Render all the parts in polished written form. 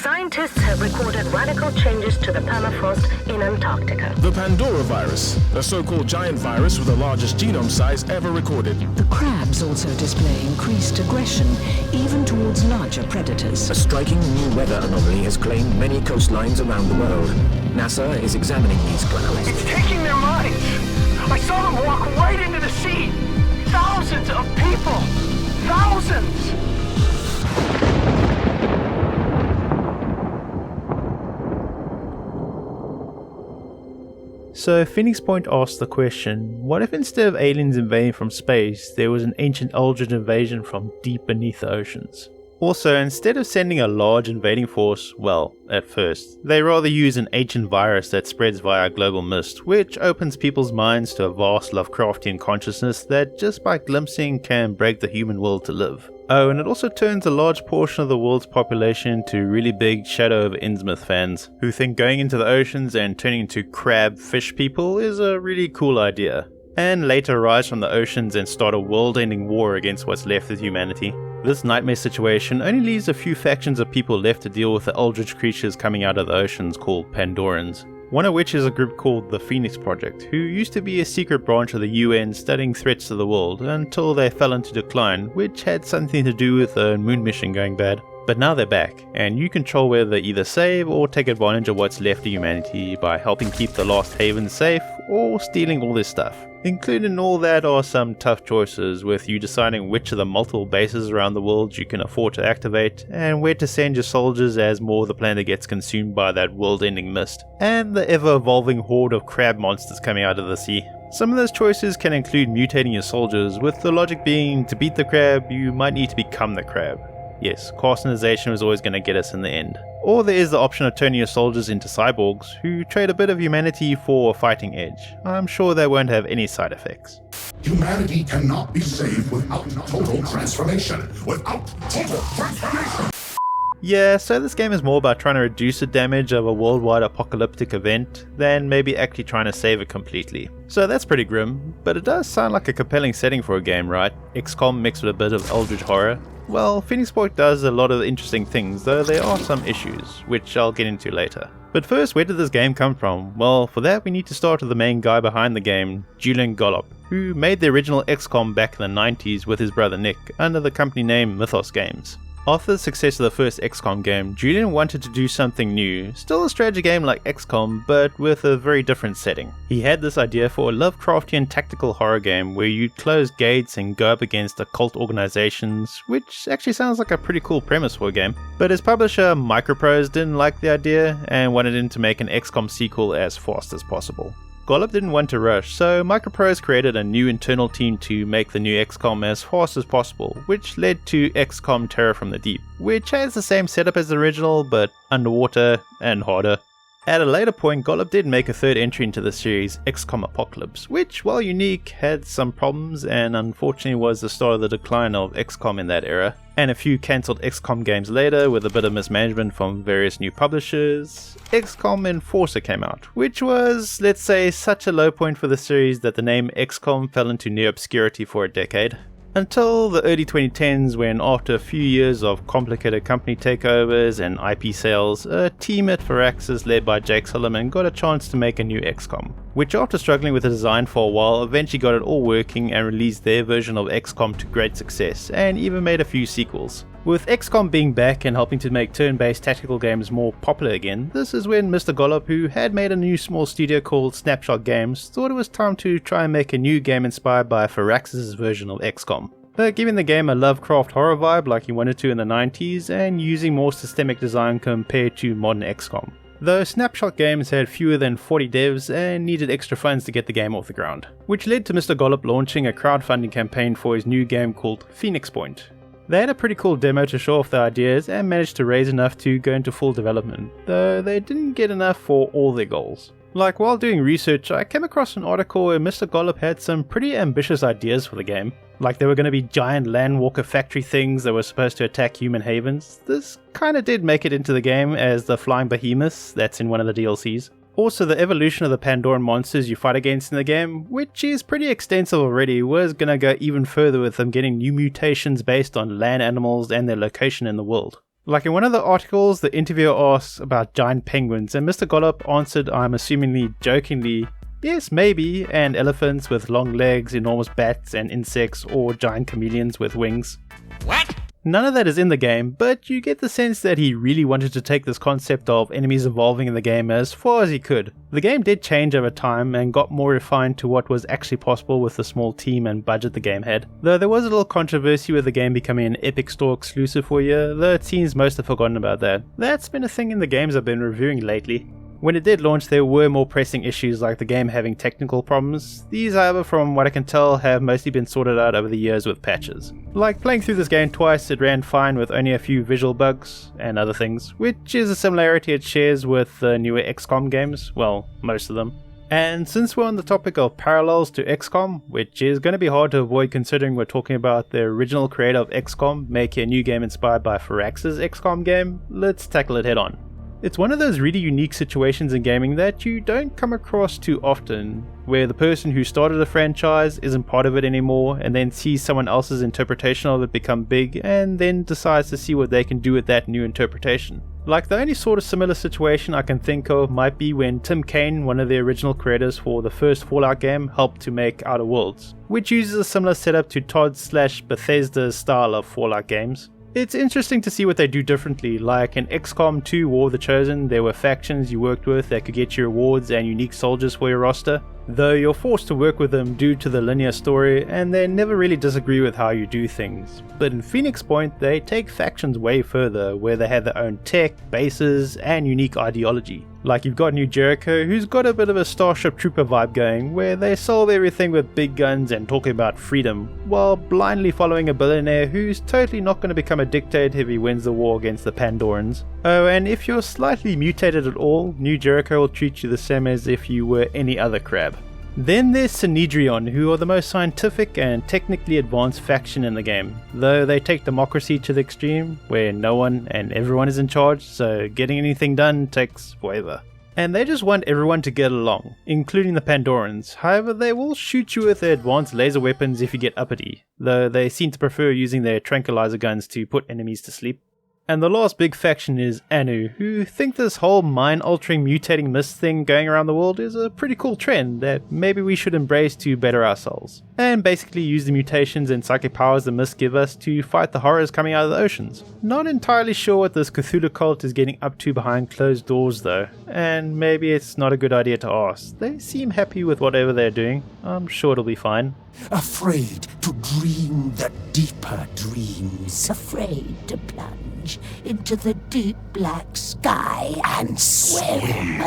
Scientists have recorded radical changes to the permafrost in Antarctica. The Pandora virus, a so-called giant virus with the largest genome size ever recorded. The crabs also display increased aggression, even towards larger predators. A striking new weather anomaly has claimed many coastlines around the world. NASA is examining these clouds. It's taking their minds. I saw them walk right into the sea. Thousands of people. Thousands. So Phoenix Point asks the question, what if instead of aliens invading from space, there was an ancient Eldritch invasion from deep beneath the oceans? Also, instead of sending a large invading force, well, at first, they rather use an ancient virus that spreads via global mist, which opens people's minds to a vast Lovecraftian consciousness that just by glimpsing can break the human will to live. Oh, and it also turns a large portion of the world's population into really big Shadow over Innsmouth fans, who think going into the oceans and turning into crab fish people is a really cool idea, and later rise from the oceans and start a world-ending war against what's left of humanity. This nightmare situation only leaves a few factions of people left to deal with the eldritch creatures coming out of the oceans called Pandorans. One of which is a group called the Phoenix Project, who used to be a secret branch of the UN studying threats to the world until they fell into decline, which had something to do with a moon mission going bad. But now they're back, and you control whether they either save or take advantage of what's left of humanity by helping keep the lost havens safe or stealing all their stuff. Included in all that are some tough choices, with you deciding which of the multiple bases around the world you can afford to activate, and where to send your soldiers as more of the planet gets consumed by that world-ending mist, and the ever-evolving horde of crab monsters coming out of the sea. Some of those choices can include mutating your soldiers, with the logic being to beat the crab, you might need to become the crab. Yes, carcinization was always going to get us in the end. Or there is the option of turning your soldiers into cyborgs, who trade a bit of humanity for a fighting edge. I'm sure they won't have any side effects. Humanity cannot be saved without total transformation. Yeah, so this game is more about trying to reduce the damage of a worldwide apocalyptic event than maybe actually trying to save it completely. So that's pretty grim, but it does sound like a compelling setting for a game, right? Xcom mixed with a bit of eldritch horror. Well, Phoenix Point does a lot of interesting things, though there are some issues, which I'll get into later. But first, where did this game come from? Well, for that we need to start with the main guy behind the game, Julian Gollop, who made the original Xcom back in the 90s with his brother Nick, under the company name Mythos Games. After the success of the first Xcom game, Julian wanted to do something new, still a strategy game like Xcom, but with a very different setting. He had this idea for a Lovecraftian tactical horror game where you'd close gates and go up against occult organizations, which actually sounds like a pretty cool premise for a game. But his publisher, Microprose, didn't like the idea and wanted him to make an Xcom sequel as fast as possible. Gollop didn't want to rush, so Microprose created a new internal team to make the new Xcom as fast as possible, which led to Xcom Terror from the Deep, which has the same setup as the original, but underwater and harder. At a later point, Gollop did make a third entry into the series, Xcom Apocalypse, which, while unique, had some problems and unfortunately was the start of the decline of Xcom in that era. And a few cancelled Xcom games later, with a bit of mismanagement from various new publishers, Xcom Enforcer came out, which was, let's say, such a low point for the series that the name Xcom fell into near obscurity for a decade. Until the early 2010s, when after a few years of complicated company takeovers and IP sales, a team at Firaxis led by Jake Sullivan got a chance to make a new Xcom, which after struggling with the design for a while eventually got it all working and released their version of Xcom to great success, and even made a few sequels. With Xcom being back and helping to make turn-based tactical games more popular again, this is when Mr. Gollop, who had made a new small studio called Snapshot Games, thought it was time to try and make a new game inspired by Firaxis' version of Xcom, but giving the game a Lovecraft horror vibe like he wanted to in the 90s and using more systemic design compared to modern Xcom. Though Snapshot Games had fewer than 40 devs and needed extra funds to get the game off the ground, which led to Mr. Gollop launching a crowdfunding campaign for his new game called Phoenix Point. They had a pretty cool demo to show off their ideas and managed to raise enough to go into full development, though they didn't get enough for all their goals. Like, while doing research, I came across an article where Mr. Gollop had some pretty ambitious ideas for the game. Like, there were going to be giant landwalker factory things that were supposed to attack human havens. This kinda did make it into the game as the flying behemoths that's in one of the DLCs. Also, the evolution of the Pandoran monsters you fight against in the game, which is pretty extensive already, was gonna go even further with them getting new mutations based on land animals and their location in the world. Like in one of the articles, the interviewer asks about giant penguins, and Mr. Gollop answered, I'm assumingly jokingly, yes, maybe, and elephants with long legs, enormous bats and insects, or giant chameleons with wings. What? None of that is in the game, but you get the sense that he really wanted to take this concept of enemies evolving in the game as far as he could. The game did change over time and got more refined to what was actually possible with the small team and budget the game had. Though there was a little controversy with the game becoming an Epic Store exclusive for a year, though it seems most have forgotten about that. That's been a thing in the games I've been reviewing lately. When it did launch, there were more pressing issues like the game having technical problems. These, however, from what I can tell, have mostly been sorted out over the years with patches. Like playing through this game twice, it ran fine with only a few visual bugs and other things, which is a similarity it shares with the newer Xcom games, well, most of them. And since we're on the topic of parallels to Xcom, which is going to be hard to avoid considering we're talking about the original creator of Xcom making a new game inspired by Firax's Xcom game, let's tackle it head on. It's one of those really unique situations in gaming that you don't come across too often, where the person who started a franchise isn't part of it anymore and then sees someone else's interpretation of it become big and then decides to see what they can do with that new interpretation. Like the only sort of similar situation I can think of might be when Tim Kaine, one of the original creators for the first Fallout game, helped to make Outer Worlds, which uses a similar setup to Todd/Bethesda's style of Fallout games. It's interesting to see what they do differently. Like in XCOM 2 War of the Chosen, there were factions you worked with that could get you rewards and unique soldiers for your roster, though you're forced to work with them due to the linear story and they never really disagree with how you do things. But in Phoenix Point, they take factions way further, where they have their own tech, bases, and unique ideology. Like you've got New Jericho, who's got a bit of a Starship Trooper vibe going, where they solve everything with big guns and talking about freedom, while blindly following a billionaire who's totally not going to become a dictator if he wins the war against the Pandorans. Oh, and if you're slightly mutated at all, New Jericho will treat you the same as if you were any other crab. Then there's Synedrion, who are the most scientific and technically advanced faction in the game, though they take democracy to the extreme, where no one and everyone is in charge, so getting anything done takes forever. And they just want everyone to get along, including the Pandorans. However, they will shoot you with their advanced laser weapons if you get uppity, though they seem to prefer using their tranquilizer guns to put enemies to sleep. And the last big faction is Anu, who think this whole mind-altering mutating mist thing going around the world is a pretty cool trend that maybe we should embrace to better ourselves, and basically use the mutations and psychic powers the mist give us to fight the horrors coming out of the oceans. Not entirely sure what this Cthulhu cult is getting up to behind closed doors though, and maybe it's not a good idea to ask. They seem happy with whatever they're doing. I'm sure it'll be fine. Afraid to dream the deeper dreams. Afraid to plunge into the deep black sky and swim.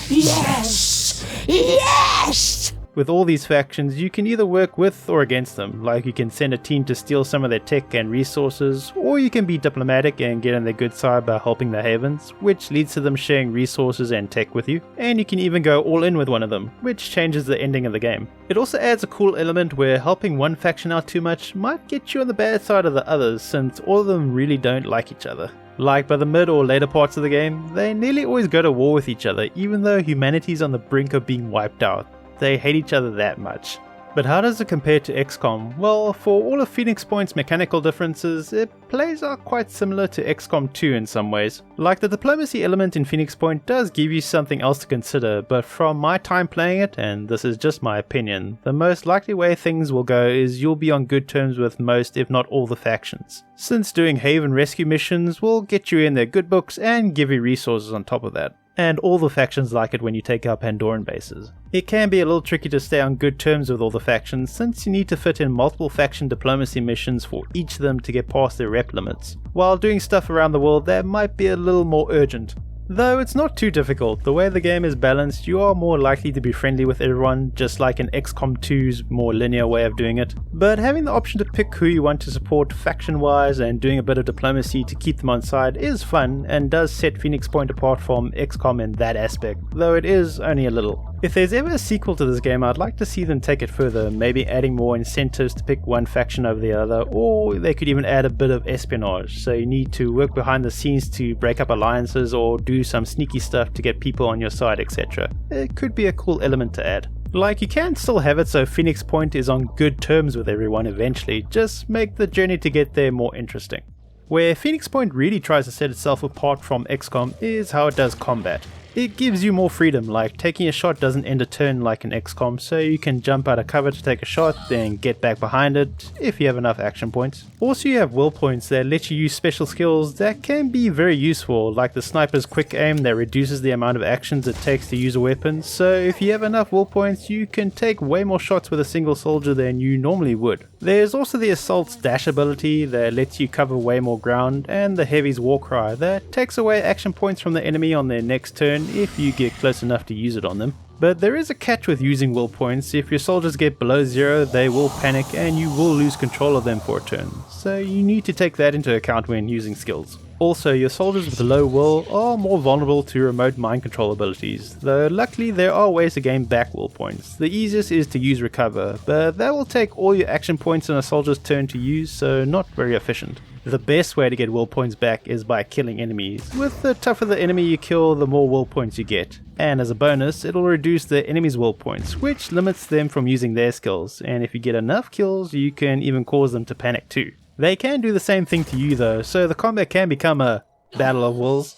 Yes! Yes! With all these factions, you can either work with or against them, like you can send a team to steal some of their tech and resources, or you can be diplomatic and get on their good side by helping the Havens, which leads to them sharing resources and tech with you, and you can even go all in with one of them, which changes the ending of the game. It also adds a cool element where helping one faction out too much might get you on the bad side of the others, since all of them really don't like each other. Like by the mid or later parts of the game, they nearly always go to war with each other, even though humanity's on the brink of being wiped out. They hate each other that much. But how does it compare to XCOM? Well, for all of Phoenix Point's mechanical differences, it plays out quite similar to XCOM 2 in some ways. Like the diplomacy element in Phoenix Point does give you something else to consider, but from my time playing it, and this is just my opinion, the most likely way things will go is you'll be on good terms with most if not all the factions, since doing Haven rescue missions will get you in their good books and give you resources on top of that. And all the factions like it when you take out Pandoran bases. It can be a little tricky to stay on good terms with all the factions, since you need to fit in multiple faction diplomacy missions for each of them to get past their rep limits, while doing stuff around the world that might be a little more urgent. Though it's not too difficult, the way the game is balanced, you are more likely to be friendly with everyone, just like in XCOM 2's more linear way of doing it. But having the option to pick who you want to support faction-wise and doing a bit of diplomacy to keep them on side is fun, and does set Phoenix Point apart from XCOM in that aspect, though it is only a little. If there's ever a sequel to this game, I'd like to see them take it further, maybe adding more incentives to pick one faction over the other, or they could even add a bit of espionage, so you need to work behind the scenes to break up alliances or do some sneaky stuff to get people on your side, etc. It could be a cool element to add. Like, you can still have it so Phoenix Point is on good terms with everyone eventually, just make the journey to get there more interesting. Where Phoenix Point really tries to set itself apart from XCOM is how it does combat. It gives you more freedom, like taking a shot doesn't end a turn like in XCOM, so you can jump out of cover to take a shot, then get back behind it if you have enough action points. Also you have will points that let you use special skills that can be very useful, like the sniper's quick aim that reduces the amount of actions it takes to use a weapon, so if you have enough will points you can take way more shots with a single soldier than you normally would. There's also the assault's dash ability that lets you cover way more ground, and the heavy's war cry that takes away action points from the enemy on their next turn if you get close enough to use it on them. But there is a catch with using will points. If your soldiers get below 0, they will panic and you will lose control of them for a turn, so you need to take that into account when using skills. Also, your soldiers with low will are more vulnerable to remote mind control abilities, though luckily there are ways to gain back will points. The easiest is to use recover, but that will take all your action points in a soldier's turn to use, so not very efficient. The best way to get will points back is by killing enemies. With the tougher the enemy you kill, the more will points you get. And as a bonus, it'll reduce the enemy's will points, which limits them from using their skills, and if you get enough kills, you can even cause them to panic too. They can do the same thing to you though, so the combat can become a battle of wills.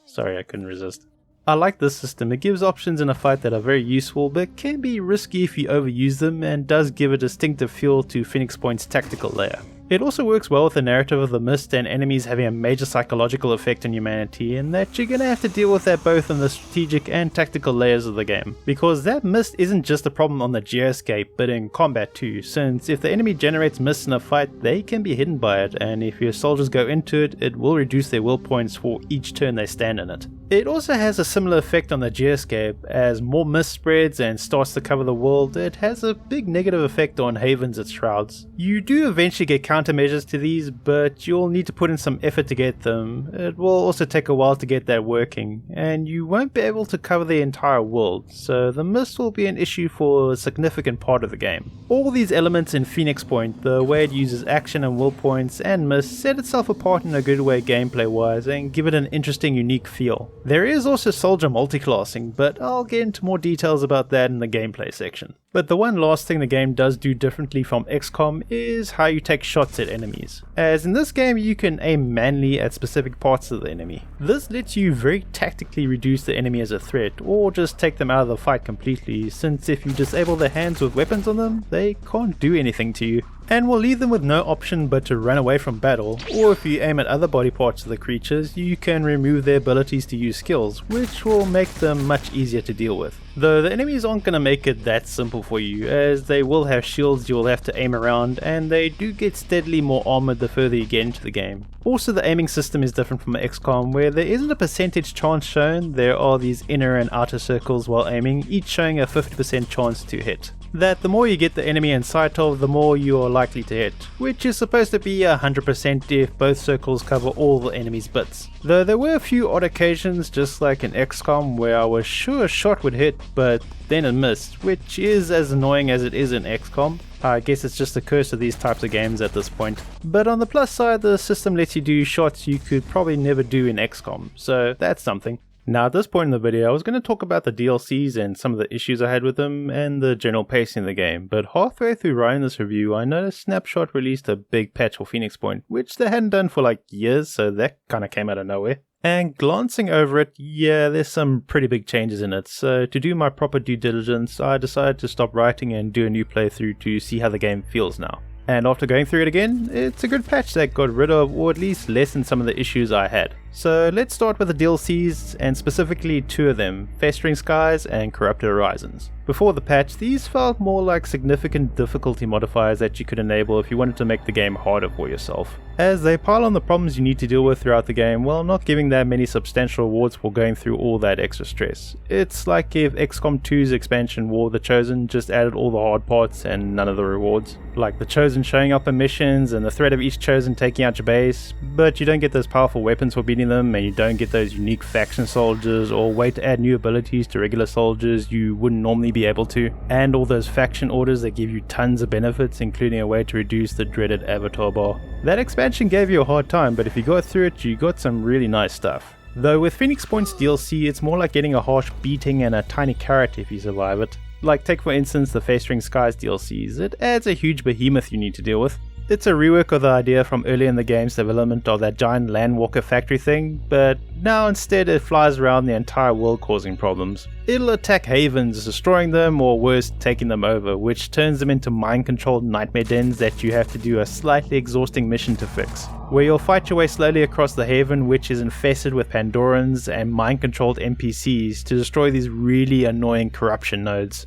Sorry, I couldn't resist. I like this system. It gives options in a fight that are very useful, but can be risky if you overuse them, and does give a distinctive feel to Phoenix Point's tactical layer. It also works well with the narrative of the mist and enemies having a major psychological effect on humanity, and that you're gonna have to deal with that both in the strategic and tactical layers of the game. Because that mist isn't just a problem on the geoscape, but in combat too, since if the enemy generates mist in a fight, they can be hidden by it, and if your soldiers go into it, it will reduce their will points for each turn they stand in it. It also has a similar effect on the geoscape. As more mist spreads and starts to cover the world, it has a big negative effect on havens it shrouds. You do eventually get countermeasures to these, but you'll need to put in some effort to get them. It will also take a while to get that working, and you won't be able to cover the entire world, so the mist will be an issue for a significant part of the game. All these elements in Phoenix Point, the way it uses action and will points and mist, set itself apart in a good way gameplay wise and give it an interesting, unique feel. There is also soldier multiclassing, but I'll get into more details about that in the gameplay section. But the one last thing the game does do differently from XCOM is how you take shots at enemies. As in this game you can aim manually at specific parts of the enemy. This lets you very tactically reduce the enemy as a threat, or just take them out of the fight completely, since if you disable their hands with weapons on them, they can't do anything to you, and will leave them with no option but to run away from battle. Or if you aim at other body parts of the creatures, you can remove their abilities to use skills, which will make them much easier to deal with. Though the enemies aren't going to make it that simple for you, as they will have shields you will have to aim around, and they do get steadily more armored the further you get into the game. Also, the aiming system is different from XCOM, where there isn't a percentage chance shown. There are these inner and outer circles while aiming, each showing a 50% chance to hit. That the more you get the enemy in sight of, the more you are likely to hit, which is supposed to be 100% if both circles cover all the enemy's bits. Though there were a few odd occasions, just like in XCOM, where I was sure a shot would hit, but then it missed, which is as annoying as it is in XCOM. I guess it's just the curse of these types of games at this point. But on the plus side, the system lets you do shots you could probably never do in XCOM, so that's something. Now at this point in the video I was going to talk about the DLCs and some of the issues I had with them and the general pacing of the game, but halfway through writing this review I noticed Snapshot released a big patch for Phoenix Point, which they hadn't done for like years, so that kinda came out of nowhere. And glancing over it, yeah, there's some pretty big changes in it, so to do my proper due diligence I decided to stop writing and do a new playthrough to see how the game feels now. And after going through it again, it's a good patch that got rid of or at least lessened some of the issues I had. So let's start with the DLCs, and specifically two of them, Festering Skies and Corrupted Horizons. Before the patch, these felt more like significant difficulty modifiers that you could enable if you wanted to make the game harder for yourself, as they pile on the problems you need to deal with throughout the game while not giving that many substantial rewards for going through all that extra stress. It's like if XCOM 2's expansion War of the Chosen just added all the hard parts and none of the rewards, like the Chosen showing up in missions and the threat of each Chosen taking out your base, but you don't get those powerful weapons for beating them, and you don't get those unique faction soldiers or way to add new abilities to regular soldiers you wouldn't normally be able to, and all those faction orders that give you tons of benefits, including a way to reduce the dreaded avatar bar. That expansion gave you a hard time, but if you got through it you got some really nice stuff. Though with Phoenix Point's DLC it's more like getting a harsh beating and a tiny carrot if you survive it. Like take for instance the Festering Skies DLCs, it adds a huge behemoth you need to deal with. It's a rework of the idea from early in the game's development of that giant landwalker factory thing, but now instead it flies around the entire world causing problems. It'll attack havens, destroying them, or worse, taking them over, which turns them into mind-controlled nightmare dens that you have to do a slightly exhausting mission to fix, where you'll fight your way slowly across the haven, which is infested with Pandorans and mind-controlled NPCs to destroy these really annoying corruption nodes.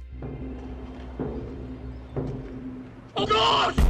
Oh God!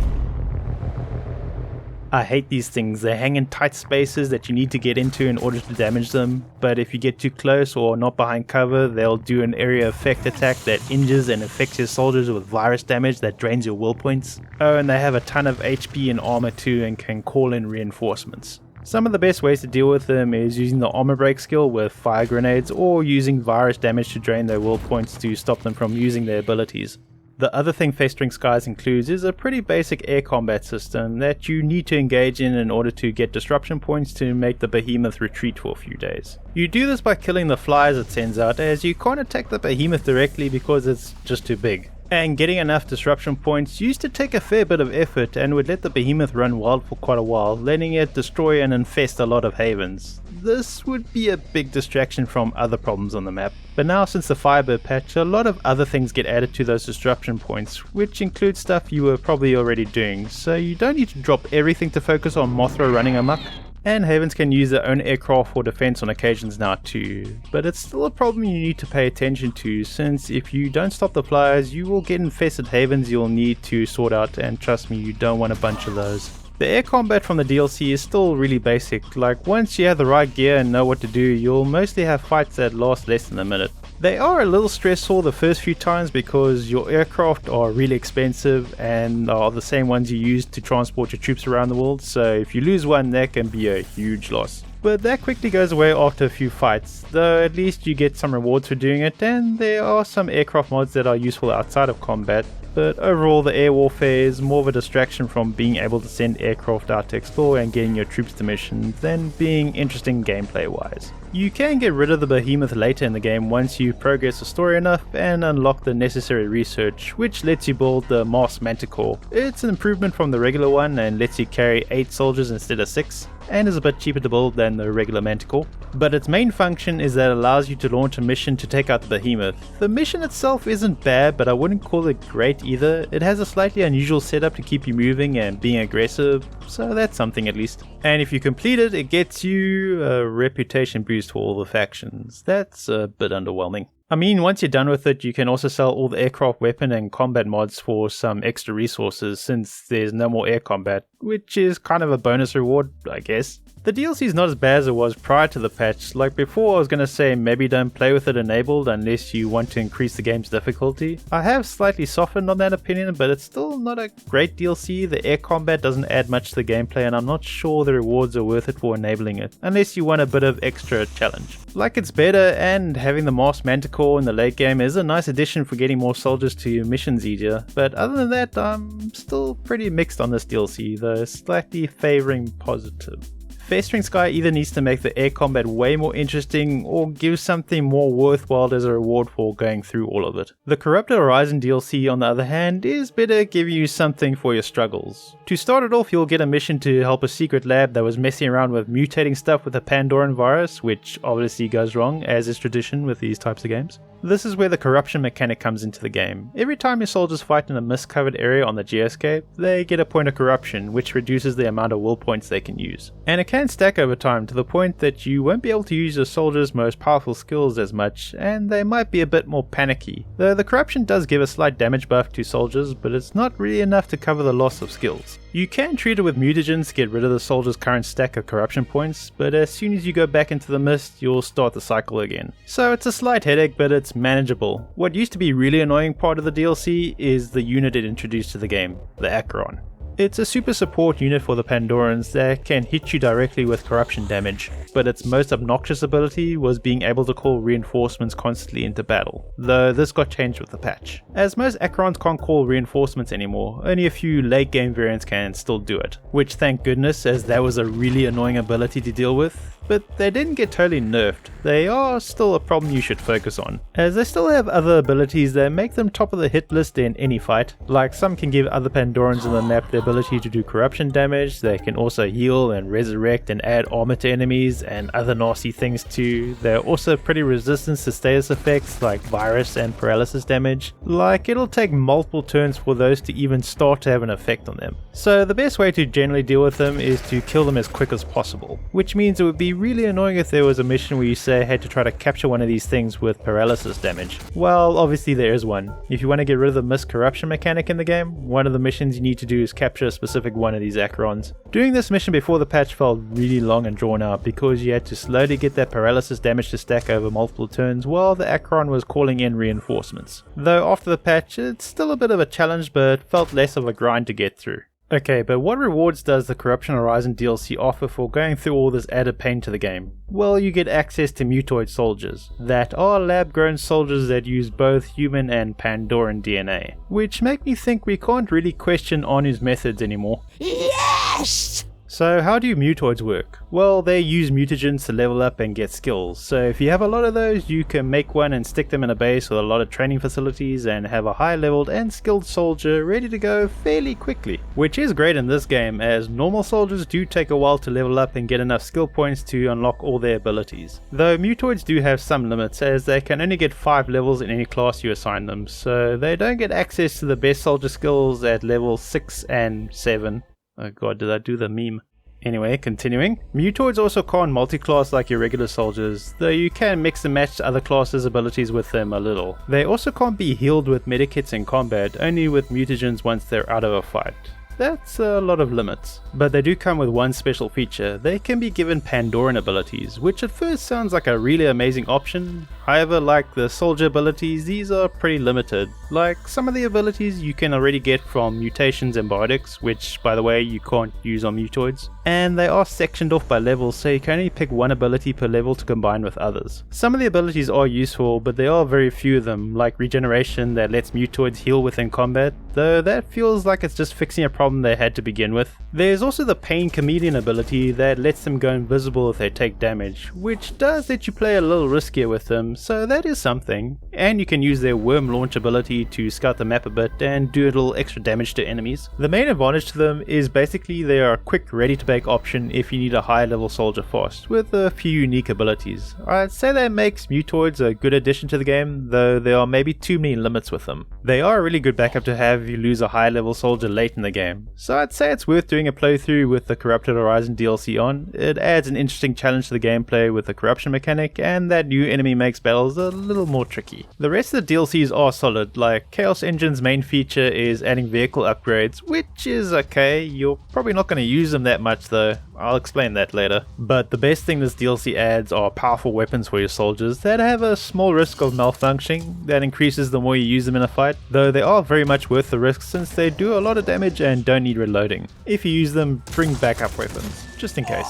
I hate these things. They hang in tight spaces that you need to get into in order to damage them, but if you get too close or not behind cover, they'll do an area effect attack that injures and affects your soldiers with virus damage that drains your will points. Oh, and they have a ton of HP and armor too and can call in reinforcements. Some of the best ways to deal with them is using the armor break skill with fire grenades or using virus damage to drain their will points to stop them from using their abilities. The other thing Festering Skies includes is a pretty basic air combat system that you need to engage in order to get disruption points to make the behemoth retreat for a few days. You do this by killing the flies it sends out, as you can't attack the behemoth directly because it's just too big. And getting enough disruption points used to take a fair bit of effort and would let the behemoth run wild for quite a while, letting it destroy and infest a lot of havens. This would be a big distraction from other problems on the map. But now since the Firebird patch, a lot of other things get added to those disruption points, which includes stuff you were probably already doing, so you don't need to drop everything to focus on Mothra running amok. And havens can use their own aircraft for defense on occasions now too, but it's still a problem you need to pay attention to, since if you don't stop the flyers, you will get infested havens you'll need to sort out, and trust me, you don't want a bunch of those. The air combat from the DLC is still really basic. Like, once you have the right gear and know what to do, you'll mostly have fights that last less than a minute. They are a little stressful the first few times because your aircraft are really expensive and are the same ones you use to transport your troops around the world, so if you lose one, that can be a huge loss. But that quickly goes away after a few fights, though at least you get some rewards for doing it, and there are some aircraft mods that are useful outside of combat. But overall, the air warfare is more of a distraction from being able to send aircraft out to explore and getting your troops to missions than being interesting gameplay wise. You can get rid of the behemoth later in the game once you progress the story enough and unlock the necessary research, which lets you build the Mars Manticore. It's an improvement from the regular one and lets you carry 8 soldiers instead of 6, and is a bit cheaper to build than the regular Manticore. But its main function is that it allows you to launch a mission to take out the behemoth. The mission itself isn't bad, but I wouldn't call it great either. It has a slightly unusual setup to keep you moving and being aggressive, so that's something at least. And if you complete it, it gets you a reputation boost for all the factions. That's a bit underwhelming. I mean, once you're done with it, you can also sell all the aircraft weapon and combat mods for some extra resources since there's no more air combat, which is kind of a bonus reward, I guess. The DLC is not as bad as it was prior to the patch. Like before, I was going to say maybe don't play with it enabled unless you want to increase the game's difficulty. I have slightly softened on that opinion, but it's still not a great DLC. The air combat doesn't add much to the gameplay, and I'm not sure the rewards are worth it for enabling it, unless you want a bit of extra challenge. Like, it's better, and having the Mars Manticore in the late game is a nice addition for getting more soldiers to your missions easier, but other than that, I'm still pretty mixed on this DLC, though slightly favouring positive. Festering Sky either needs to make the air combat way more interesting or give something more worthwhile as a reward for going through all of it. The Corrupted Horizon DLC, on the other hand, is better giving you something for your struggles. To start it off, you'll get a mission to help a secret lab that was messing around with mutating stuff with a Pandoran virus, which obviously goes wrong, as is tradition with these types of games. This is where the corruption mechanic comes into the game. Every time your soldiers fight in a mist-covered area on the geoscape, they get a point of corruption, which reduces the amount of will points they can use. And it can stack over time to the point that you won't be able to use your soldiers' most powerful skills as much, and they might be a bit more panicky. Though the corruption does give a slight damage buff to soldiers, but it's not really enough to cover the loss of skills. You can treat it with mutagens to get rid of the soldier's current stack of corruption points, but as soon as you go back into the mist, you'll start the cycle again. So it's a slight headache, but it's manageable. What used to be a really annoying part of the DLC is the unit it introduced to the game, the Acheron. It's a super support unit for the Pandorans that can hit you directly with corruption damage, but its most obnoxious ability was being able to call reinforcements constantly into battle, though this got changed with the patch. As most Acherons can't call reinforcements anymore, only a few late game variants can still do it, which thank goodness, as that was a really annoying ability to deal with. but they didn't get totally nerfed. They are still a problem you should focus on, as they still have other abilities that make them top of the hit list in any fight. Like some can give other Pandorans in the map the ability to do corruption damage, they can also heal and resurrect and add armor to enemies and other nasty things too. They're also pretty resistant to status effects like virus and paralysis damage. Like it'll take multiple turns for those to even start to have an effect on them. So the best way to generally deal with them is to kill them as quick as possible, which means it would be really annoying if there was a mission where you say had to try to capture one of these things with paralysis damage. Well, obviously there is one. If you want to get rid of the missed corruption mechanic in the game, one of the missions you need to do is capture a specific one of these Acherons. Doing this mission before the patch felt really long and drawn out because you had to slowly get that paralysis damage to stack over multiple turns while the Acheron was calling in reinforcements. Though after the patch it's still a bit of a challenge, but felt less of a grind to get through. Okay, but what rewards does the Corruption Horizon DLC offer for going through all this added pain to the game? Well, you get access to mutoid soldiers, that are lab-grown soldiers that use both human and Pandoran DNA, which make me think we can't really question Anu's methods anymore. Yes! So how do mutoids work? Well, they use mutagens to level up and get skills, so if you have a lot of those you can make one and stick them in a base with a lot of training facilities and have a high leveled and skilled soldier ready to go fairly quickly. Which is great in this game, as normal soldiers do take a while to level up and get enough skill points to unlock all their abilities. Though mutoids do have some limits, as they can only get 5 levels in any class you assign them, so they don't get access to the best soldier skills at level 6 and 7. Oh god, did I do the meme? Anyway, continuing. Mutoids also can't multi-class like your regular soldiers, though you can mix and match other classes' abilities with them a little. They also can't be healed with medikits in combat, only with mutagens once they're out of a fight. That's a lot of limits. But they do come with one special feature. They can be given Pandoran abilities, which at first sounds like a really amazing option. However, like the soldier abilities, these are pretty limited. Like some of the abilities you can already get from mutations and biotics, which by the way you can't use on mutoids. And they are sectioned off by levels, so you can only pick one ability per level to combine with others. Some of the abilities are useful, but there are very few of them, like regeneration that lets mutoids heal within combat, though that feels like it's just fixing a problem they had to begin with. There's also the Pain Chameleon ability that lets them go invisible if they take damage, which does let you play a little riskier with them, so that is something. And you can use their Worm Launch ability to scout the map a bit and do a little extra damage to enemies. The main advantage to them is basically they are a quick ready to bake option if you need a high level soldier fast, with a few unique abilities. I'd say that makes mutoids a good addition to the game, though there are maybe too many limits with them. They are a really good backup to have if you lose a high level soldier late in the game, so I'd say it's worth doing a playthrough with the Corrupted Horizon DLC on. It adds an interesting challenge to the gameplay with the corruption mechanic, and that new enemy makes battles a little more tricky. The rest of the DLCs are solid, like Chaos Engine's main feature is adding vehicle upgrades, which is okay. You're probably not going to use them that much though, I'll explain that later. But the best thing this DLC adds are powerful weapons for your soldiers that have a small risk of malfunctioning that increases the more you use them in a fight, though they are very much worth the risk since they do a lot of damage and don't need reloading. If you use them, bring backup weapons, just in case.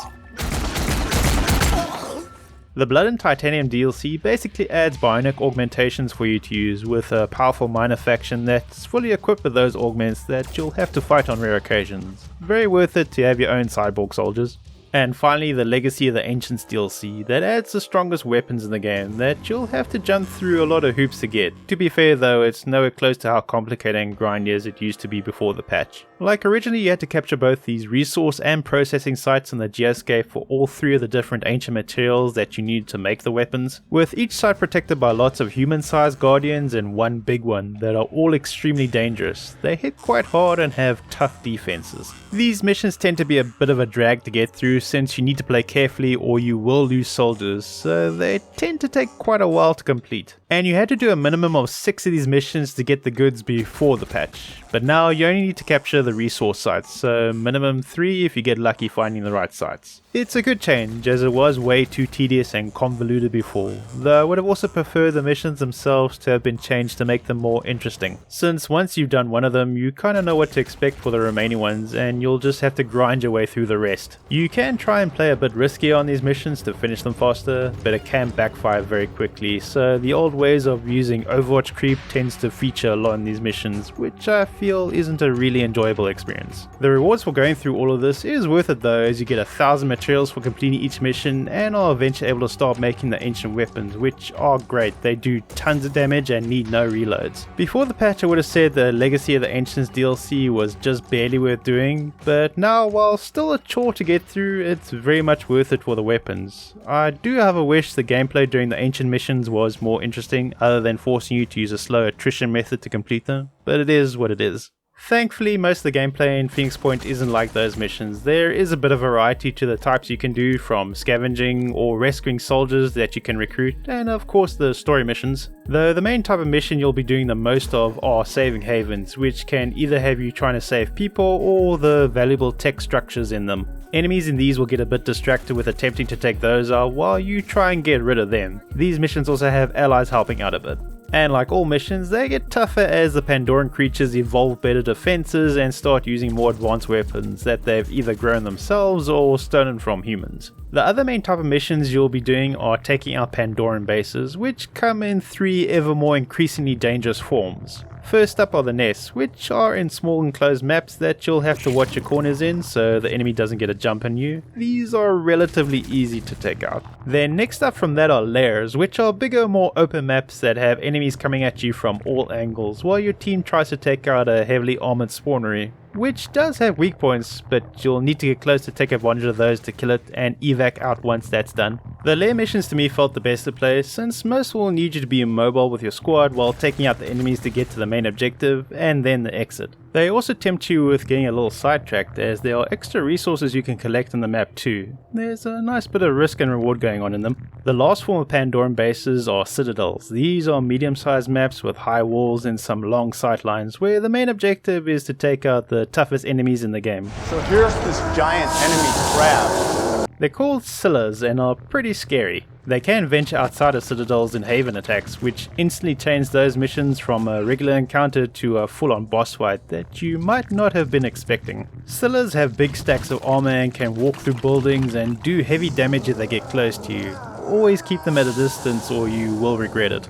The Blood and Titanium DLC basically adds bionic augmentations for you to use, with a powerful minor faction that's fully equipped with those augments that you'll have to fight on rare occasions. Very worth it to have your own cyborg soldiers. And finally, the Legacy of the Ancients DLC that adds the strongest weapons in the game that you'll have to jump through a lot of hoops to get. To be fair though, it's nowhere close to how complicated and grindy as it used to be before the patch. Like originally you had to capture both these resource and processing sites in the geoscape for all 3 of the different ancient materials that you need to make the weapons, with each site protected by lots of human-sized guardians and one big one that are all extremely dangerous. They hit quite hard and have tough defenses. These missions tend to be a bit of a drag to get through since you need to play carefully or you will lose soldiers, so they tend to take quite a while to complete. And you had to do a minimum of 6 of these missions to get the goods before the patch. But now you only need to capture the resource sites, so minimum 3 if you get lucky finding the right sites. It's a good change, as it was way too tedious and convoluted before, though I would have also preferred the missions themselves to have been changed to make them more interesting, since once you've done one of them you kinda know what to expect for the remaining ones and you'll just have to grind your way through the rest. You can try and play a bit riskier on these missions to finish them faster, but it can backfire very quickly, so the old ways of using Overwatch creep tends to feature a lot in these missions, which I feel feel isn't a really enjoyable experience. The rewards for going through all of this is worth it though, as you get 1,000 materials for completing each mission and are eventually able to start making the ancient weapons, which are great. They do tons of damage and need no reloads. Before the patch I would have said the Legacy of the Ancients DLC was just barely worth doing, but now while still a chore to get through, it's very much worth it for the weapons. I do have a wish the gameplay during the ancient missions was more interesting, other than forcing you to use a slow attrition method to complete them, but it is what it is. Thankfully, most of the gameplay in Phoenix Point isn't like those missions. There is a bit of variety to the types you can do, from scavenging or rescuing soldiers that you can recruit, and of course the story missions. Though the main type of mission you'll be doing the most of are saving havens, which can either have you trying to save people or the valuable tech structures in them. Enemies in these will get a bit distracted with attempting to take those out while you try and get rid of them. These missions also have allies helping out a bit. And like all missions, they get tougher as the Pandoran creatures evolve better defenses and start using more advanced weapons that they've either grown themselves or stolen from humans. The other main type of missions you'll be doing are taking out Pandoran bases, which come in 3 ever more increasingly dangerous forms. First up are the nests, which are in small enclosed maps that you'll have to watch your corners in so the enemy doesn't get a jump on you. These are relatively easy to take out. Then next up from that are lairs, which are bigger, more open maps that have enemies coming at you from all angles while your team tries to take out a heavily armored spawnery, which does have weak points, but you'll need to get close to take advantage of those to kill it and evac out once that's done. The lair missions to me felt the best to play, since most will need you to be immobile with your squad while taking out the enemies to get to the main objective and then the exit. They also tempt you with getting a little sidetracked, as there are extra resources you can collect on the map too. There's a nice bit of risk and reward going on in them. The last form of Pandoran bases are citadels. These are medium-sized maps with high walls and some long sightlines, where the main objective is to take out the toughest enemies in the game. So here's this giant enemy crab. They're called Scyllas and are pretty scary. They can venture outside of citadels in haven attacks, which instantly change those missions from a regular encounter to a full-on boss fight that you might not have been expecting. Scyllas have big stacks of armor and can walk through buildings and do heavy damage if they get close to you. Always keep them at a distance or you will regret it.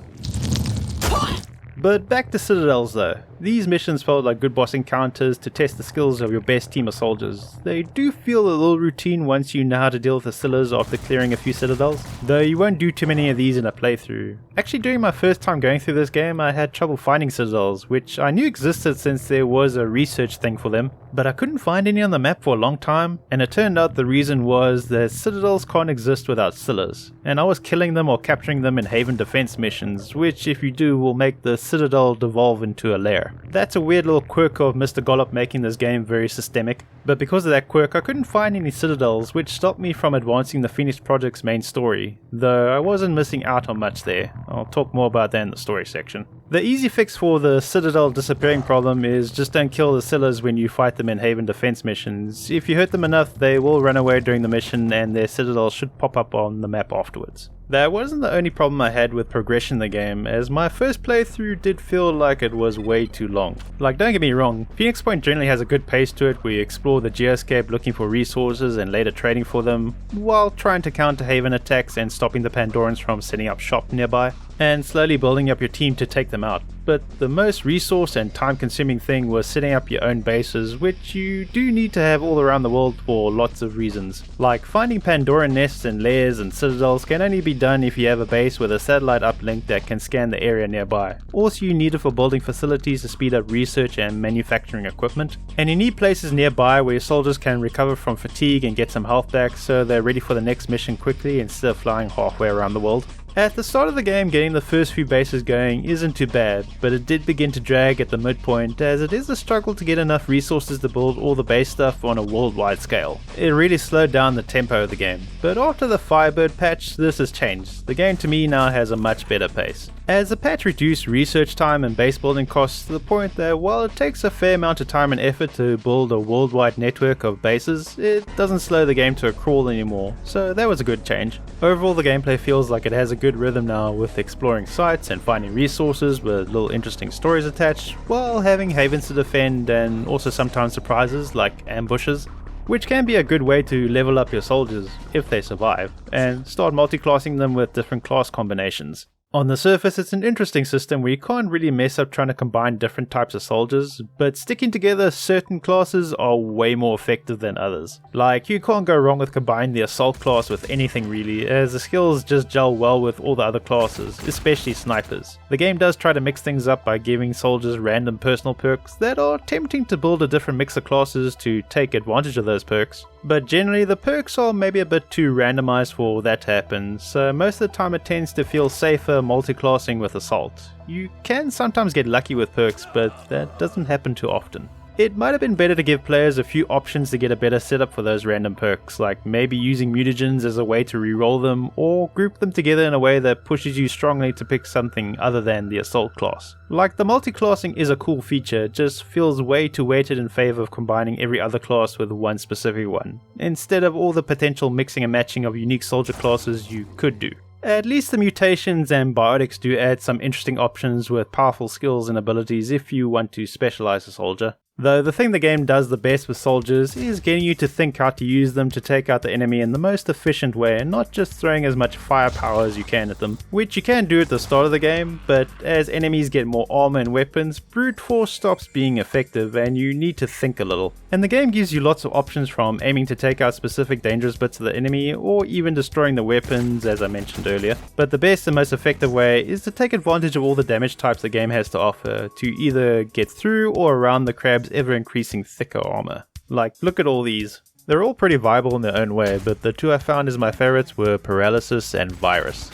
But back to citadels though. These missions felt like good boss encounters to test the skills of your best team of soldiers. They do feel a little routine once you know how to deal with the Scyllas after clearing a few citadels, though you won't do too many of these in a playthrough. Actually, during my first time going through this game, I had trouble finding citadels, which I knew existed since there was a research thing for them, but I couldn't find any on the map for a long time, and it turned out the reason was that citadels can't exist without Scyllas, and I was killing them or capturing them in haven defense missions, which if you do will make the citadel devolve into a lair. That's a weird little quirk of Mr. Gollop making this game very systemic, but because of that quirk I couldn't find any citadels, which stopped me from advancing the Phoenix Project's main story, though I wasn't missing out on much there. I'll talk more about that in the story section. The easy fix for the citadel disappearing problem is just don't kill the Scyllas when you fight them in haven defense missions. If you hurt them enough, they will run away during the mission and their citadel should pop up on the map afterwards. That wasn't the only problem I had with progression in the game, as my first playthrough did feel like it was way too long. Like, don't get me wrong, Phoenix Point generally has a good pace to it where you explore the geoscape looking for resources and later trading for them, while trying to counter haven attacks and stopping the Pandorans from setting up shop nearby, and slowly building up your team to take them out. But the most resource and time consuming thing was setting up your own bases, which you do need to have all around the world for lots of reasons. Like finding Pandoran nests and lairs and citadels can only be done if you have a base with a satellite uplink that can scan the area nearby. Also you need it for building facilities to speed up research and manufacturing equipment. And you need places nearby where your soldiers can recover from fatigue and get some health back so they're ready for the next mission quickly instead of flying halfway around the world. At the start of the game, getting the first few bases going isn't too bad, but it did begin to drag at the midpoint as it is a struggle to get enough resources to build all the base stuff on a worldwide scale. It really slowed down the tempo of the game, but after the Firebird patch, this has changed. The game to me now has a much better pace. As the patch reduced research time and base building costs to the point that while it takes a fair amount of time and effort to build a worldwide network of bases, it doesn't slow the game to a crawl anymore, so that was a good change. Overall the gameplay feels like it has a good rhythm now, with exploring sites and finding resources with little interesting stories attached, while having havens to defend and also sometimes surprises like ambushes, which can be a good way to level up your soldiers if they survive, and start multi-classing them with different class combinations. On the surface, it's an interesting system where you can't really mess up trying to combine different types of soldiers, but sticking together certain classes are way more effective than others. Like, you can't go wrong with combining the assault class with anything really, as the skills just gel well with all the other classes, especially snipers. The game does try to mix things up by giving soldiers random personal perks that are tempting to build a different mix of classes to take advantage of those perks. But generally the perks are maybe a bit too randomized for that to happen, so most of the time it tends to feel safer multi-classing with assault. You can sometimes get lucky with perks, but that doesn't happen too often. It might have been better to give players a few options to get a better setup for those random perks, like maybe using mutagens as a way to reroll them, or group them together in a way that pushes you strongly to pick something other than the assault class. Like, the multi-classing is a cool feature, it just feels way too weighted in favor of combining every other class with one specific one, instead of all the potential mixing and matching of unique soldier classes you could do. At least the mutations and biotics do add some interesting options with powerful skills and abilities if you want to specialize a soldier. Though the thing the game does the best with soldiers is getting you to think how to use them to take out the enemy in the most efficient way and not just throwing as much firepower as you can at them, which you can do at the start of the game, but as enemies get more armor and weapons, brute force stops being effective and you need to think a little. And the game gives you lots of options, from aiming to take out specific dangerous bits of the enemy or even destroying the weapons, as I mentioned earlier. But the best and most effective way is to take advantage of all the damage types the game has to offer to either get through or around the crab's ever-increasing thicker armor. Like, look at all these. They're all pretty viable in their own way, but the two I found as my favorites were Paralysis and Virus.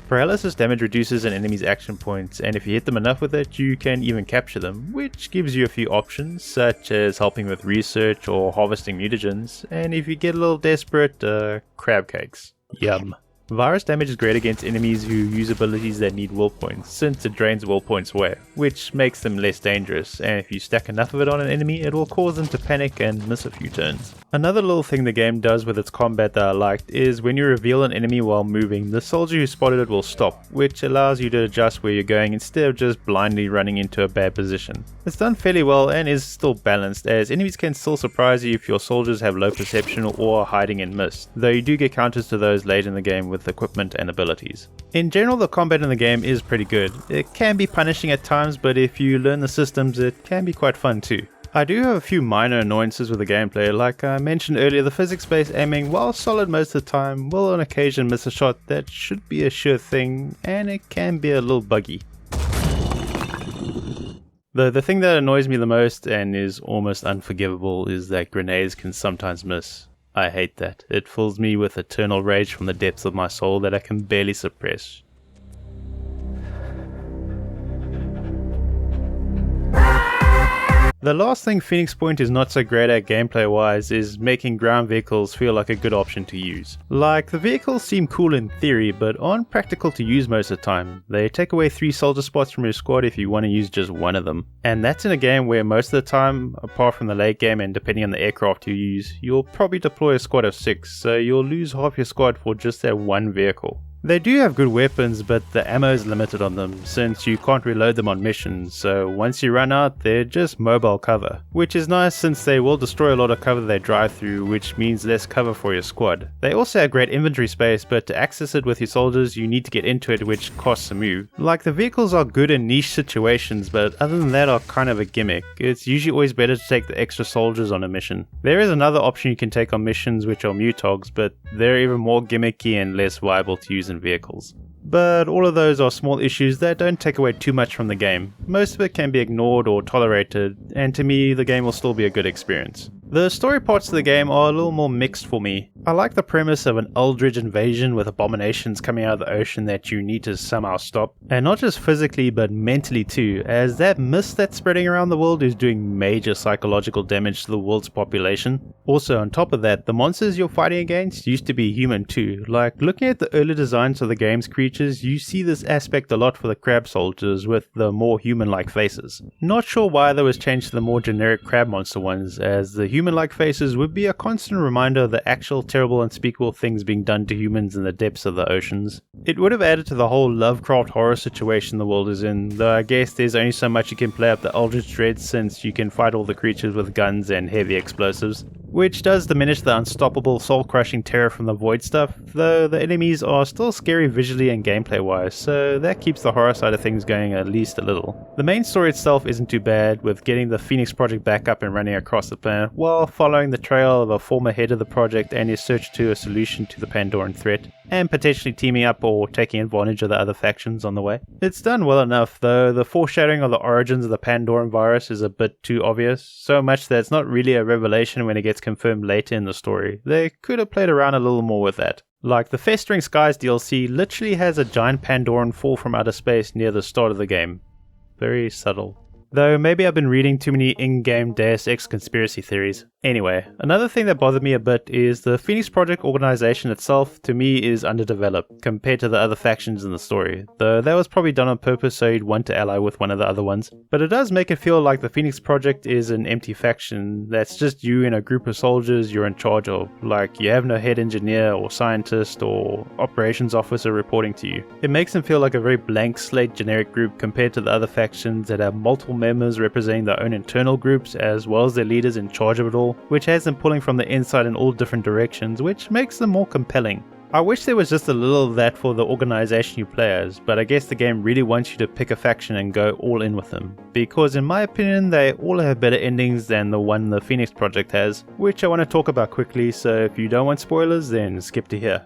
Paralysis damage reduces an enemy's action points, and if you hit them enough with it, you can even capture them, which gives you a few options, such as helping with research or harvesting mutagens, and if you get a little desperate, crab cakes. Yum. Virus damage is great against enemies who use abilities that need will points, since it drains will points away, which makes them less dangerous, and if you stack enough of it on an enemy, it will cause them to panic and miss a few turns. Another little thing the game does with its combat that I liked is when you reveal an enemy while moving, the soldier who spotted it will stop, which allows you to adjust where you're going instead of just blindly running into a bad position. It's done fairly well and is still balanced, as enemies can still surprise you if your soldiers have low perception or are hiding in mist, though you do get counters to those late in the game with equipment and abilities. In general, the combat in the game is pretty good. It can be punishing at times, but if you learn the systems, it can be quite fun too. I do have a few minor annoyances with the gameplay. Like I mentioned earlier, the physics-based aiming, while solid most of the time, will on occasion miss a shot that should be a sure thing, and it can be a little buggy. The thing that annoys me the most, and is almost unforgivable, is that grenades can sometimes miss. I hate that. It fills me with eternal rage from the depths of my soul that I can barely suppress. The last thing Phoenix Point is not so great at gameplay wise is making ground vehicles feel like a good option to use. Like, the vehicles seem cool in theory, but aren't practical to use most of the time. They take away 3 soldier spots from your squad if you want to use just one of them. And that's in a game where most of the time, apart from the late game and depending on the aircraft you use, you'll probably deploy a squad of 6, so you'll lose half your squad for just that one vehicle. They do have good weapons, but the ammo is limited on them, since you can't reload them on missions, so once you run out, they're just mobile cover. Which is nice since they will destroy a lot of cover they drive through, which means less cover for your squad. They also have great inventory space, but to access it with your soldiers, you need to get into it, which costs a move. Like, the vehicles are good in niche situations, but other than that are kind of a gimmick. It's usually always better to take the extra soldiers on a mission. There is another option you can take on missions, which are Mutogs, but they're even more gimmicky and less viable to use in vehicles. But all of those are small issues that don't take away too much from the game. Most of it can be ignored or tolerated, and to me the game will still be a good experience. The story parts of the game are a little more mixed for me. I like the premise of an Eldritch invasion with abominations coming out of the ocean that you need to somehow stop, and not just physically but mentally too, as that mist that's spreading around the world is doing major psychological damage to the world's population. Also, on top of that, the monsters you're fighting against used to be human too. Like, looking at the early designs of the game's creatures, you see this aspect a lot for the crab soldiers with the more human-like faces. Not sure why that was changed to the more generic crab monster ones, as the human-like faces would be a constant reminder of the actual terrible unspeakable things being done to humans in the depths of the oceans. It would have added to the whole Lovecraft horror situation the world is in, though I guess there's only so much you can play up the Eldritch dread since you can fight all the creatures with guns and heavy explosives. which does diminish the unstoppable soul-crushing terror from the void stuff, though the enemies are still scary visually and gameplay-wise, so that keeps the horror side of things going at least a little. The main story itself isn't too bad, with getting the Phoenix Project back up and running across the planet, while following the trail of a former head of the project and his search to a solution to the Pandoran threat, and potentially teaming up or taking advantage of the other factions on the way. It's done well enough, though the foreshadowing of the origins of the Pandoran virus is a bit too obvious, so much that it's not really a revelation when it gets confirmed later in the story. They could have played around a little more with that. Like, the Festering Skies DLC literally has a giant Pandoran fall from outer space near the start of the game. Very subtle. Though maybe I've been reading too many in-game Deus Ex conspiracy theories. Anyway, another thing that bothered me a bit is the Phoenix Project organization itself, to me, is underdeveloped compared to the other factions in the story, though that was probably done on purpose so you'd want to ally with one of the other ones. But it does make it feel like the Phoenix Project is an empty faction that's just you and a group of soldiers you're in charge of, like you have no head engineer or scientist or operations officer reporting to you. It makes them feel like a very blank slate generic group compared to the other factions that have multiple members representing their own internal groups as well as their leaders in charge of it all, which has them pulling from the inside in all different directions, which makes them more compelling. I wish there was just a little of that for the organization you play as, but I guess the game really wants you to pick a faction and go all in with them, because in my opinion they all have better endings than the one the Phoenix Project has, which I want to talk about quickly, so if you don't want spoilers then skip to here.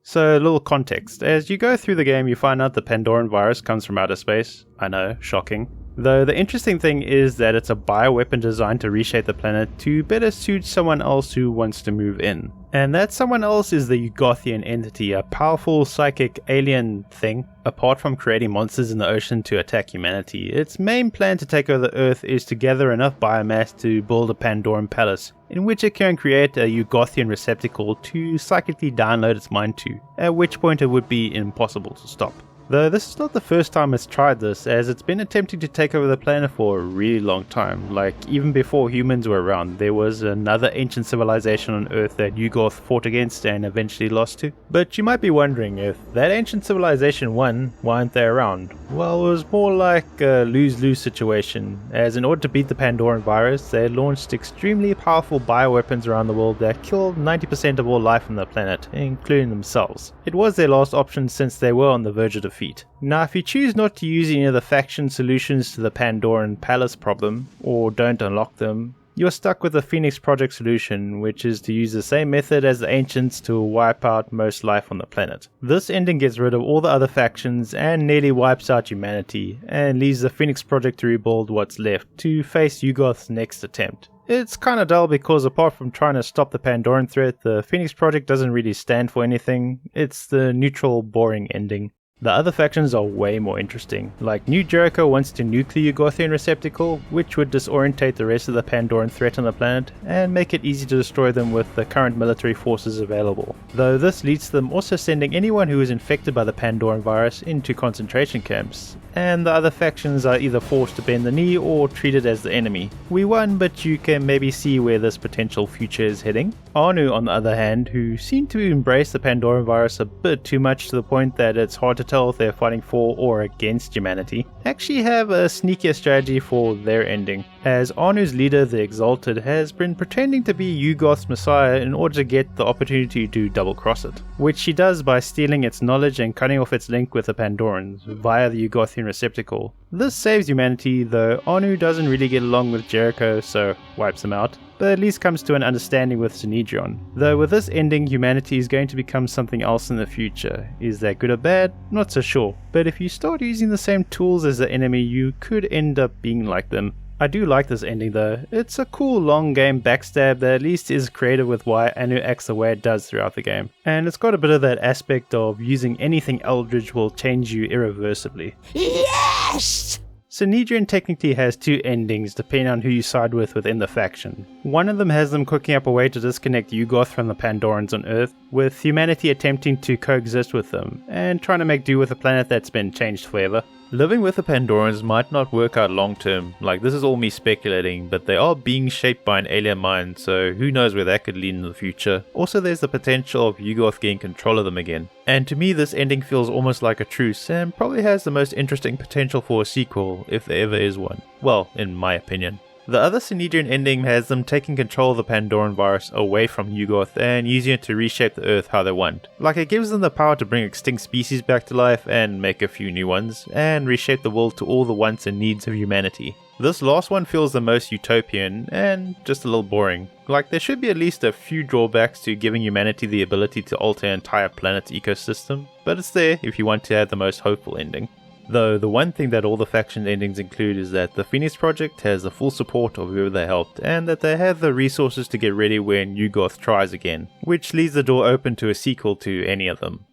So, a little context. As you go through the game, you find out the Pandoran virus comes from outer space. I know, shocking. Though the interesting thing is that it's a bioweapon designed to reshape the planet to better suit someone else who wants to move in. And that someone else is the Ugothian entity, a powerful psychic alien thing. Apart from creating monsters in the ocean to attack humanity, its main plan to take over the Earth is to gather enough biomass to build a Pandoran palace, in which it can create a Ugothian receptacle to psychically download its mind to, at which point it would be impossible to stop. Though this is not the first time it's tried this, as it's been attempting to take over the planet for a really long time. Like, even before humans were around, there was another ancient civilization on Earth that Yugoth fought against and eventually lost to. But you might be wondering, if that ancient civilization won, why aren't they around? Well, it was more like a lose-lose situation, as in order to beat the Pandoran virus, they launched extremely powerful bioweapons around the world that killed 90% of all life on the planet, including themselves. It was their last option since they were on the verge of defeat. Now, if you choose not to use any of the faction solutions to the Pandoran Palace problem, or don't unlock them, you're stuck with the Phoenix Project solution, which is to use the same method as the Ancients to wipe out most life on the planet. This ending gets rid of all the other factions and nearly wipes out humanity, and leaves the Phoenix Project to rebuild what's left to face Yugoth's next attempt. It's kinda dull because apart from trying to stop the Pandoran threat, the Phoenix Project doesn't really stand for anything. It's the neutral, boring ending. The other factions are way more interesting, like New Jericho wants to nuke the Ugothian receptacle, which would disorientate the rest of the Pandoran threat on the planet, and make it easy to destroy them with the current military forces available. Though this leads to them also sending anyone who is infected by the Pandoran virus into concentration camps, and the other factions are either forced to bend the knee or treated as the enemy. We won, but you can maybe see where this potential future is heading. Anu, on the other hand, who seem to embrace the Pandoran virus a bit too much to the point that it's hard to tell if they're fighting for or against humanity, actually have a sneakier strategy for their ending, as Anu's leader, the Exalted, has been pretending to be Yugoth's messiah in order to get the opportunity to double-cross it, which she does by stealing its knowledge and cutting off its link with the Pandorans via the Ugothian receptacle. This saves humanity, though Anu doesn't really get along with Jericho, so wipes him out, but at least comes to an understanding with Synedrion. Though with this ending, humanity is going to become something else in the future. Is that good or bad? Not so sure, but if you start using the same tools as the enemy, you could end up being like them. I do like this ending though. It's a cool long game backstab that at least is creative with why Anu acts the way it does throughout the game. And it's got a bit of that aspect of using anything Eldritch will change you irreversibly. Yes! Synedrion technically has two endings depending on who you side with within the faction. One of them has them cooking up a way to disconnect Yugoth from the Pandorans on Earth, with humanity attempting to coexist with them, and trying to make do with a planet that's been changed forever. Living with the Pandorans might not work out long term, like this is all me speculating, but they are being shaped by an alien mind, so who knows where that could lead in the future. Also there's the potential of Yugoth getting control of them again. And to me this ending feels almost like a truce, and probably has the most interesting potential for a sequel, if there ever is one. Well, in my opinion. The other Synedrian ending has them taking control of the Pandoran virus away from Yugoth and using it to reshape the Earth how they want. Like it gives them the power to bring extinct species back to life and make a few new ones, and reshape the world to all the wants and needs of humanity. This last one feels the most utopian and just a little boring. Like there should be at least a few drawbacks to giving humanity the ability to alter an entire planet's ecosystem, but it's there if you want to have the most hopeful ending. Though the one thing that all the faction endings include is that the Phoenix Project has the full support of whoever they helped, and that they have the resources to get ready when Yugoth tries again, which leaves the door open to a sequel to any of them.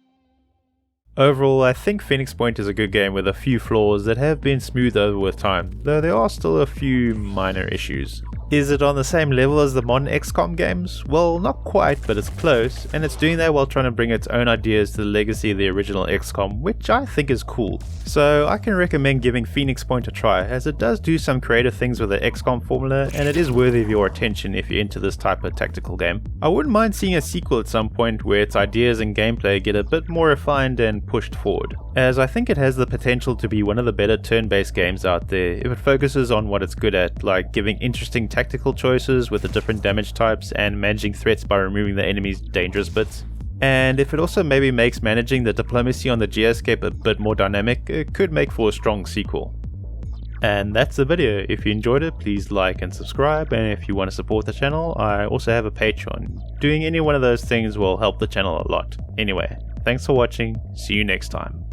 Overall, I think Phoenix Point is a good game with a few flaws that have been smoothed over with time, though there are still a few minor issues. Is it on the same level as the modern Xcom games? Well, not quite, but it's close, and it's doing that while trying to bring its own ideas to the legacy of the original Xcom, which I think is cool. So I can recommend giving Phoenix Point a try, as it does do some creative things with the Xcom formula, and it is worthy of your attention if you're into this type of tactical game. I wouldn't mind seeing a sequel at some point where its ideas and gameplay get a bit more refined and pushed forward, as I think it has the potential to be one of the better turn-based games out there if it focuses on what it's good at, like giving interesting tactical choices with the different damage types and managing threats by removing the enemy's dangerous bits. And if it also maybe makes managing the diplomacy on the geoscape a bit more dynamic, it could make for a strong sequel. And that's the video. If you enjoyed it, please like and subscribe, and if you want to support the channel, I also have a Patreon. Doing any one of those things will help the channel a lot. Anyway, thanks for watching, see you next time.